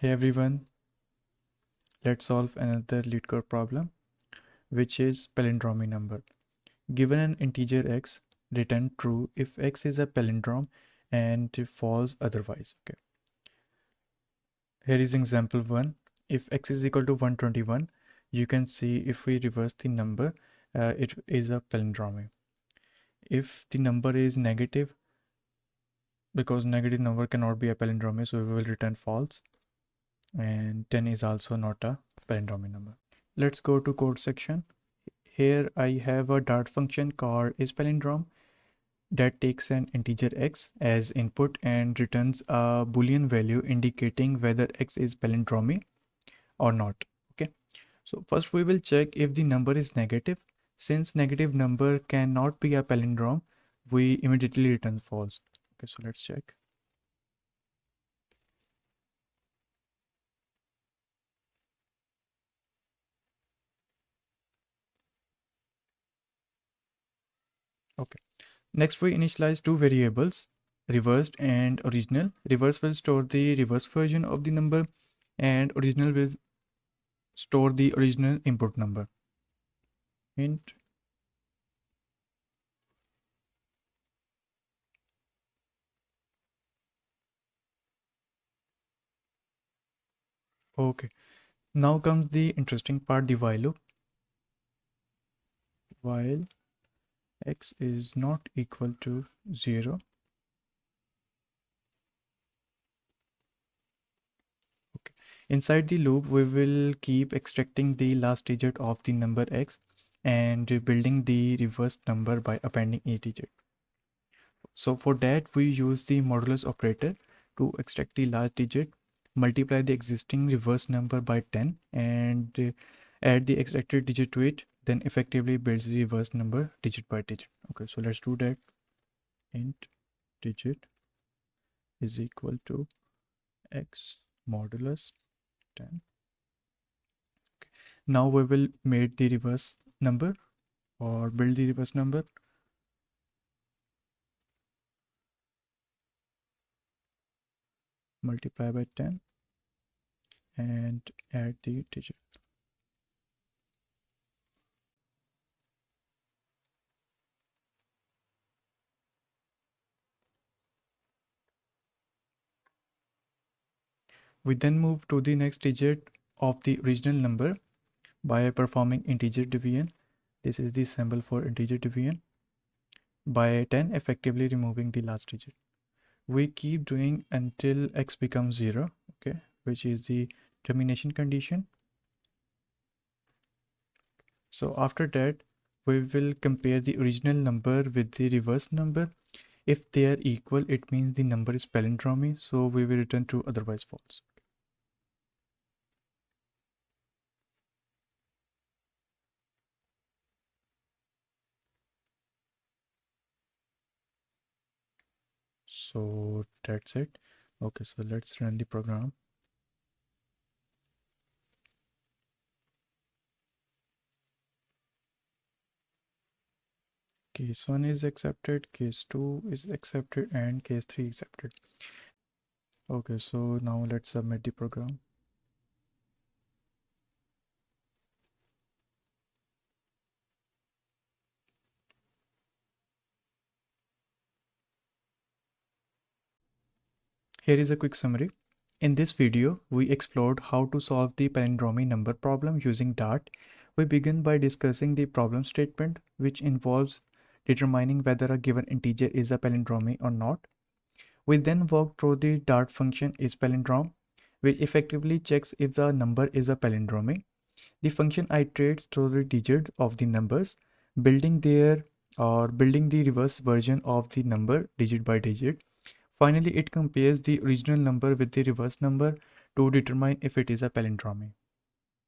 Hey everyone, let's solve another LeetCode problem, which is palindrome number. Given an integer x, return true if x is a palindrome and false otherwise. Okay. Here is example 1. If x is equal to 121, you can see if we reverse the number, it is a palindrome. If the number is negative, because negative number cannot be a palindrome, so we will return false. And 10 is also not a palindrome number. Let's go to code section. Here I have a Dart function called isPalindrome that takes an integer x as input and returns a boolean value indicating whether x is palindrome or not. Okay, so first we will check if the number is negative. Since negative number cannot be a palindrome, we immediately return false. Okay, so let's check. Okay, next we initialize two variables, reversed and original. Reverse will store the reverse version of the number and original will store the original input number. Int okay, now comes the interesting part, the while loop. While x is not equal to 0, okay, inside the loop we will keep extracting the last digit of the number x and building the reverse number by appending a digit. So for that we use the modulus operator to extract the last digit, multiply the existing reverse number by 10 and add the extracted digit to it, then effectively builds the reverse number digit by digit. Okay, so let's do that. Int digit is equal to x modulus 10. Okay. Now we will make the reverse number or build the reverse number. Multiply by 10 and add the digit. We then move to the next digit of the original number by performing integer division. This is the symbol for integer division. By 10, effectively removing the last digit. We keep doing until x becomes 0, okay, which is the termination condition. So after that, we will compare the original number with the reverse number. If they are equal, it means the number is palindrome, so we will return true, otherwise false. So that's it. Okay, so let's run the program. Case 1 is accepted, case 2 is accepted, and case 3 accepted. Okay, so now let's submit the program. Here is a quick summary. In this video, we explored how to solve the palindrome number problem using Dart. We begin by discussing the problem statement, which involves determining whether a given integer is a palindrome or not. We then walk through the Dart function isPalindrome, which effectively checks if the number is a palindrome. The function iterates through the digits of the numbers, building the reverse version of the number digit by digit. Finally, it compares the original number with the reverse number to determine if it is a palindrome.